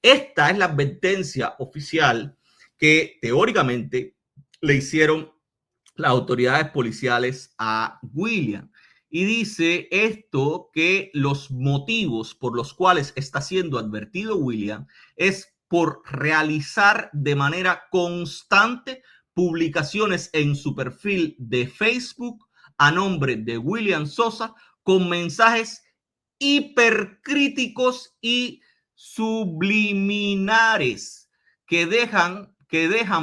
Esta es la advertencia oficial que teóricamente le hicieron las autoridades policiales a William. Y dice esto que los motivos por los cuales está siendo advertido William es por realizar de manera constante publicaciones en su perfil de Facebook a nombre de William Sosa con mensajes hipercríticos y subliminares que dejan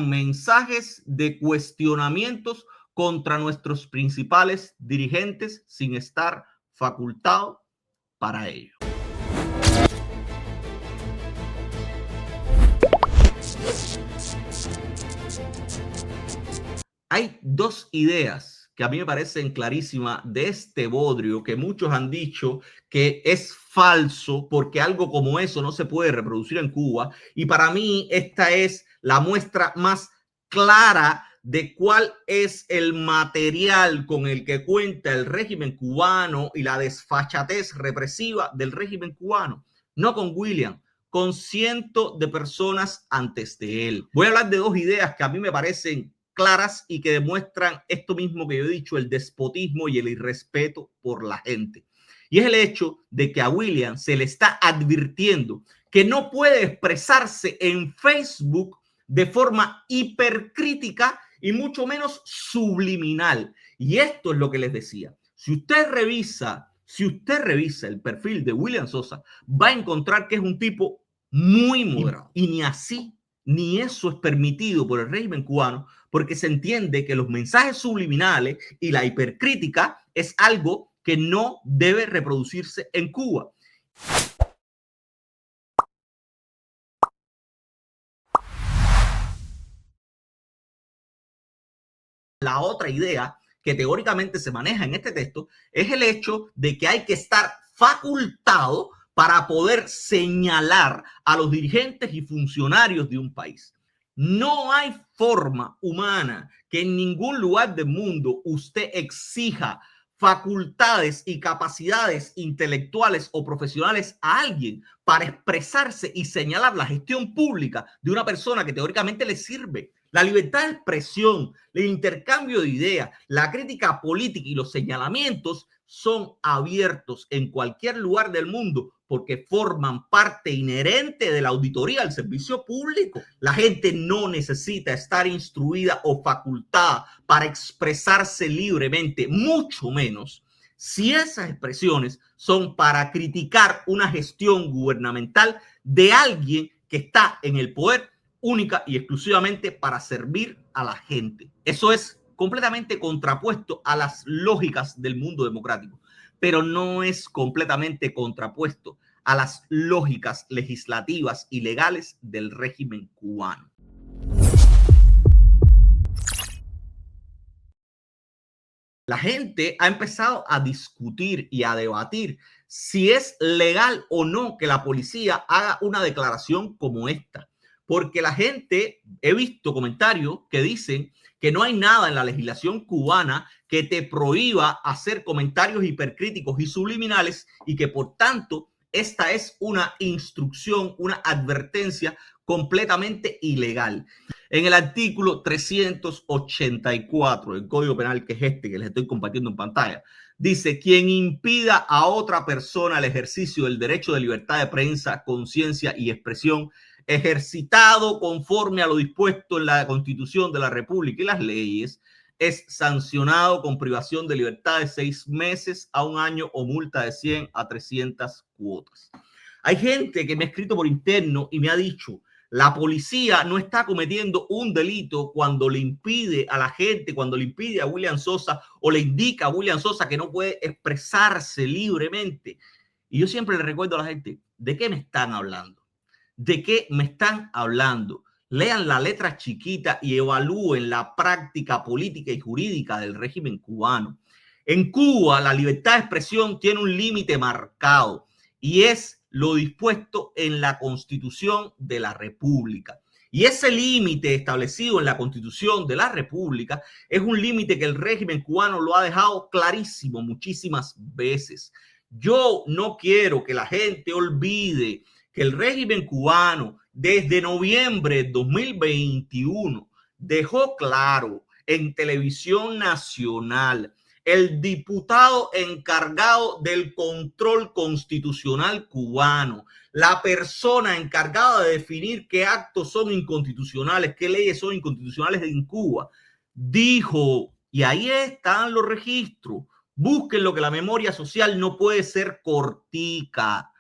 mensajes de cuestionamientos contra nuestros principales dirigentes sin estar facultado para ello. Hay dos ideas que a mí me parecen clarísimas de este bodrio que muchos han dicho que es falso porque algo como eso no se puede reproducir en Cuba, y para mí esta es la muestra más clara de cuál es el material con el que cuenta el régimen cubano y la desfachatez represiva del régimen cubano. No con William, con cientos de personas antes de él. Voy a hablar de dos ideas que a mí me parecen claras y que demuestran esto mismo que yo he dicho, el despotismo y el irrespeto por la gente. Y es el hecho de que a William se le está advirtiendo que no puede expresarse en Facebook de forma hipercrítica y mucho menos subliminal. Y esto es lo que les decía. Si usted revisa el perfil de William Sosa, va a encontrar que es un tipo muy moderado. Y ni así, ni eso es permitido por el régimen cubano, porque se entiende que los mensajes subliminales y la hipercrítica es algo que no debe reproducirse en Cuba. La otra idea que teóricamente se maneja en este texto es el hecho de que hay que estar facultado para poder señalar a los dirigentes y funcionarios de un país. No hay forma humana que en ningún lugar del mundo usted exija facultades y capacidades intelectuales o profesionales a alguien para expresarse y señalar la gestión pública de una persona que teóricamente le sirve. La libertad de expresión, el intercambio de ideas, la crítica política y los señalamientos son abiertos en cualquier lugar del mundo porque forman parte inherente de la auditoría del servicio público. La gente no necesita estar instruida o facultada para expresarse libremente, mucho menos si esas expresiones son para criticar una gestión gubernamental de alguien que está en el poder única y exclusivamente para servir a la gente. Eso es completamente contrapuesto a las lógicas del mundo democrático, pero no es completamente contrapuesto a las lógicas legislativas y legales del régimen cubano. La gente ha empezado a discutir y a debatir si es legal o no que la policía haga una declaración como esta. Porque la gente, he visto comentarios que dicen que no hay nada en la legislación cubana que te prohíba hacer comentarios hipercríticos y subliminales y que por tanto esta es una instrucción, una advertencia completamente ilegal. En el artículo 384 del Código Penal, que es este que les estoy compartiendo en pantalla, dice: quien impida a otra persona el ejercicio del derecho de libertad de prensa, conciencia y expresión ejercitado conforme a lo dispuesto en la Constitución de la República y las leyes, es sancionado con privación de libertad de 6 meses a 1 año o multa de 100 a 300 cuotas. Hay gente que me ha escrito por interno y me ha dicho: la policía no está cometiendo un delito cuando le impide a la gente, cuando le impide a William Sosa o le indica a William Sosa que no puede expresarse libremente. Y yo siempre le recuerdo a la gente: ¿de qué me están hablando? ¿De qué me están hablando? Lean la letra chiquita y evalúen la práctica política y jurídica del régimen cubano. En Cuba, la libertad de expresión tiene un límite marcado y es lo dispuesto en la Constitución de la República. Y ese límite establecido en la Constitución de la República es un límite que el régimen cubano lo ha dejado clarísimo muchísimas veces. Yo no quiero que la gente olvide que el régimen cubano desde noviembre de 2021 dejó claro en televisión nacional. El diputado encargado del control constitucional cubano, la persona encargada de definir qué actos son inconstitucionales, qué leyes son inconstitucionales en Cuba, dijo, y ahí están los registros, busquen lo que la memoria social no puede ser cortica.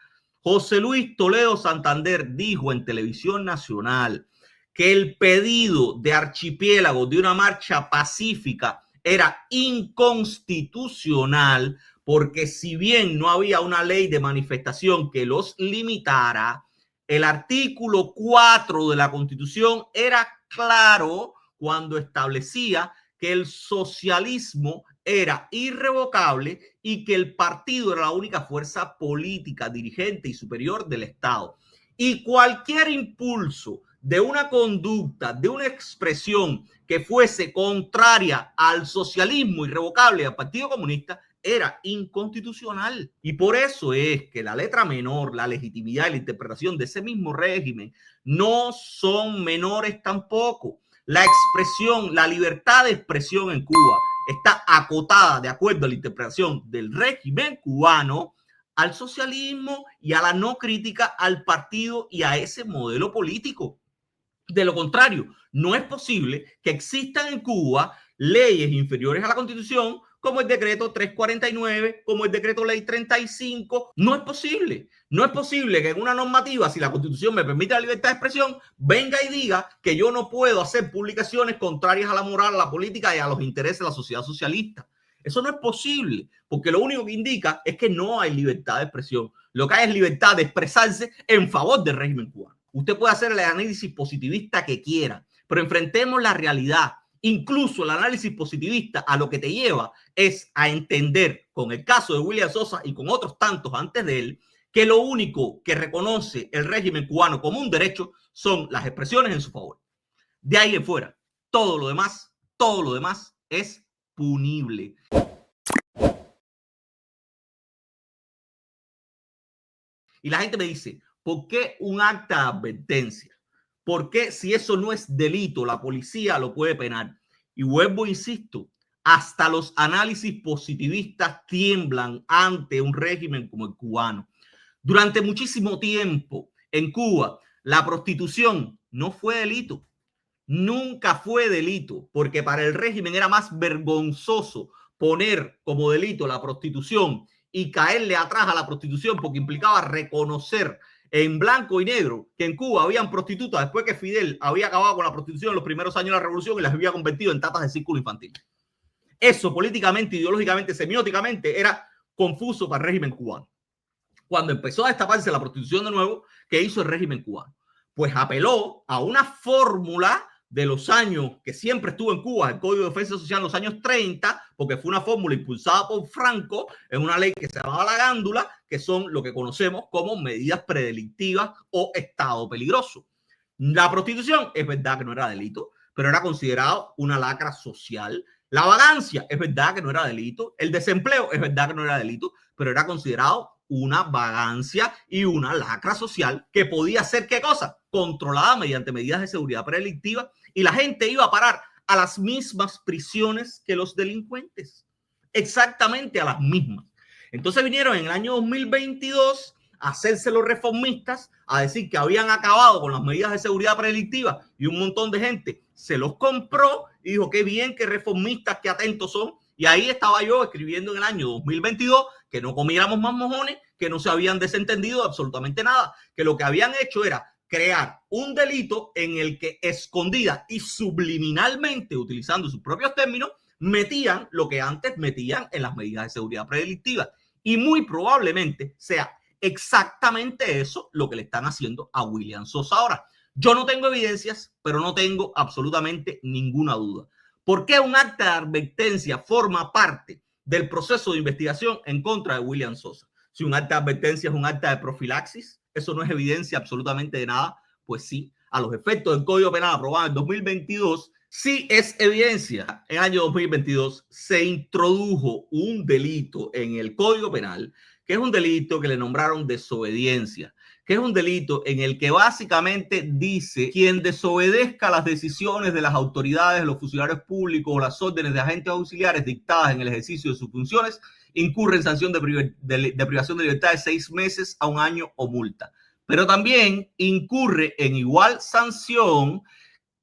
José Luis Toledo Santander dijo en televisión nacional que el pedido de Archipiélago de una marcha pacífica era inconstitucional porque si bien no había una ley de manifestación que los limitara, el artículo 4 de la Constitución era claro cuando establecía que el socialismo era irrevocable y que el partido era la única fuerza política, dirigente y superior del Estado. Y cualquier impulso de una conducta, de una expresión que fuese contraria al socialismo irrevocable y al Partido Comunista era inconstitucional. Y por eso es que la letra menor, la legitimidad y la interpretación de ese mismo régimen no son menores tampoco. La expresión, la libertad de expresión en Cuba está acotada de acuerdo a la interpretación del régimen cubano al socialismo y a la no crítica al partido y a ese modelo político. De lo contrario, no es posible que existan en Cuba leyes inferiores a la Constitución como el decreto 349, como el decreto ley 35. No es posible. No es posible que en una normativa, si la Constitución me permite la libertad de expresión, venga y diga que yo no puedo hacer publicaciones contrarias a la moral, a la política y a los intereses de la sociedad socialista. Eso no es posible, porque lo único que indica es que no hay libertad de expresión. Lo que hay es libertad de expresarse en favor del régimen cubano. Usted puede hacer el análisis positivista que quiera, pero enfrentemos la realidad. Incluso el análisis positivista a lo que te lleva es a entender, con el caso de William Sosa y con otros tantos antes de él, que lo único que reconoce el régimen cubano como un derecho son las expresiones en su favor. De ahí en fuera, todo lo demás es punible. Y la gente me dice, ¿por qué un acta de advertencia? ¿Por qué si eso no es delito, la policía lo puede penar? Y vuelvo, insisto, hasta los análisis positivistas tiemblan ante un régimen como el cubano. Durante muchísimo tiempo en Cuba, la prostitución no fue delito. Nunca fue delito, porque para el régimen era más vergonzoso poner como delito la prostitución y caerle atrás a la prostitución porque implicaba reconocer en blanco y negro que en Cuba habían prostitutas después que Fidel había acabado con la prostitución en los primeros años de la revolución y las había convertido en tatas de círculo infantil. Eso políticamente, ideológicamente, semióticamente era confuso para el régimen cubano. Cuando empezó a destaparse la prostitución de nuevo, ¿qué hizo el régimen cubano? Pues apeló a una fórmula de los años que siempre estuvo en Cuba, el Código de Defensa Social en los años 30, porque fue una fórmula impulsada por Franco en una ley que se llamaba la gándula, que son lo que conocemos como medidas predelictivas o estado peligroso. La prostitución es verdad que no era delito, pero era considerado una lacra social. La vagancia es verdad que no era delito. El desempleo es verdad que no era delito, pero era considerado una vagancia y una lacra social que podía ser, ¿qué cosa? Controlada mediante medidas de seguridad predelictiva, y la gente iba a parar a las mismas prisiones que los delincuentes. Exactamente a las mismas. Entonces vinieron en el año 2022 a hacerse los reformistas, a decir que habían acabado con las medidas de seguridad predelictiva, y un montón de gente se los compró y dijo, qué bien, qué reformistas, qué atentos son. Y ahí estaba yo escribiendo en el año 2022 que no comiéramos más mojones, que no se habían desentendido de absolutamente nada, que lo que habían hecho era crear un delito en el que escondida y subliminalmente, utilizando sus propios términos, metían lo que antes metían en las medidas de seguridad predelictiva. Y muy probablemente sea exactamente eso lo que le están haciendo a William Sosa ahora. Yo no tengo evidencias, pero no tengo absolutamente ninguna duda. ¿Por qué un acta de advertencia forma parte del proceso de investigación en contra de William Sosa? Si un acta de advertencia es un acta de profilaxis, eso no es evidencia absolutamente de nada. Pues sí, a los efectos del Código Penal aprobado en 2022, sí es evidencia. En el año 2022 se introdujo un delito en el Código Penal, que es un delito que le nombraron desobediencia, que es un delito en el que básicamente dice quien desobedezca las decisiones de las autoridades, los funcionarios públicos o las órdenes de agentes auxiliares dictadas en el ejercicio de sus funciones, incurre en sanción de privación de libertad de 6 meses a 1 año o multa. Pero también incurre en igual sanción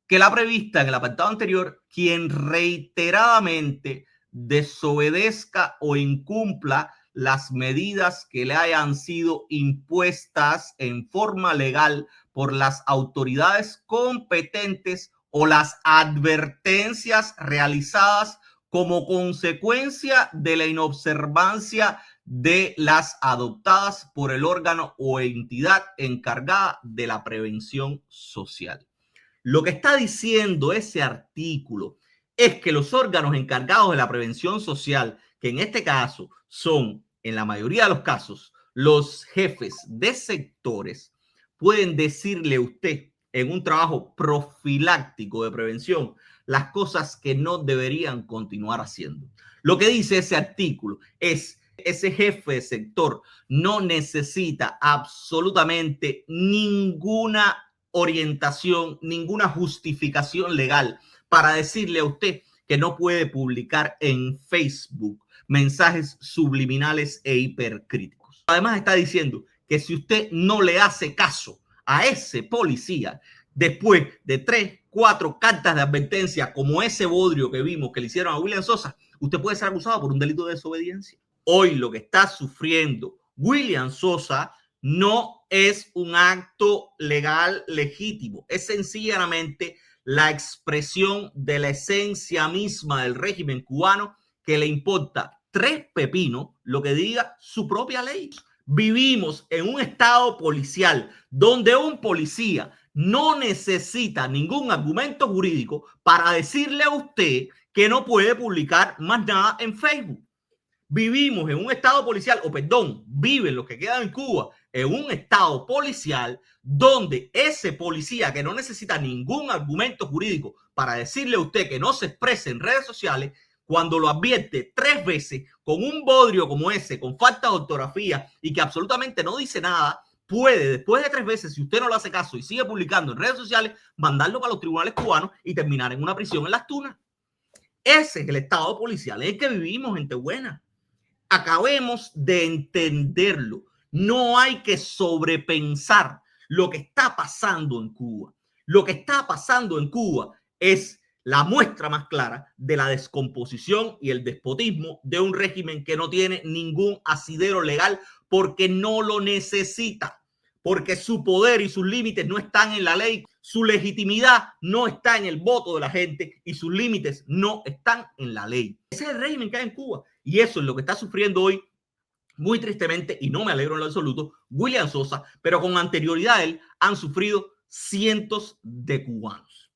que la prevista en el apartado anterior quien reiteradamente desobedezca o incumpla las medidas que le hayan sido impuestas en forma legal por las autoridades competentes o las advertencias realizadas como consecuencia de la inobservancia de las adoptadas por el órgano o entidad encargada de la prevención social. Lo que está diciendo ese artículo es que los órganos encargados de la prevención social, que en este caso son, en la mayoría de los casos, los jefes de sectores, pueden decirle a usted en un trabajo profiláctico de prevención las cosas que no deberían continuar haciendo. Lo que dice ese artículo es ese jefe de sector no necesita absolutamente ninguna orientación, ninguna justificación legal para decirle a usted que no puede publicar en Facebook mensajes subliminales e hipercríticos. Además está diciendo que si usted no le hace caso a ese policía, después de 3, 4 cartas de advertencia como ese bodrio que vimos que le hicieron a William Sosa, usted puede ser acusado por un delito de desobediencia. Hoy lo que está sufriendo William Sosa no es un acto legal legítimo, es sencillamente la expresión de la esencia misma del régimen cubano que le importa 3 pepinos lo que diga su propia ley. Vivimos en un estado policial donde un policía no necesita ningún argumento jurídico para decirle a usted que no puede publicar más nada en Facebook. Vivimos en un estado policial, o perdón, viven los que quedan en Cuba en un estado policial donde ese policía que no necesita ningún argumento jurídico para decirle a usted que no se exprese en redes sociales, cuando lo advierte 3 veces con un bodrio como ese, con falta de ortografía y que absolutamente no dice nada, puede, después de 3 veces, si usted no le hace caso y sigue publicando en redes sociales, mandarlo para los tribunales cubanos y terminar en una prisión en Las Tunas. Ese es el estado policial en el que vivimos, gente buena. Acabemos de entenderlo. No hay que sobrepensar lo que está pasando en Cuba. Lo que está pasando en Cuba es la muestra más clara de la descomposición y el despotismo de un régimen que no tiene ningún asidero legal porque no lo necesita, porque su poder y sus límites no están en la ley, su legitimidad no está en el voto de la gente y sus límites no están en la ley. Ese es el régimen que hay en Cuba y eso es lo que está sufriendo hoy, muy tristemente, y no me alegro en lo absoluto, William Sosa, pero con anterioridad a él han sufrido cientos de cubanos.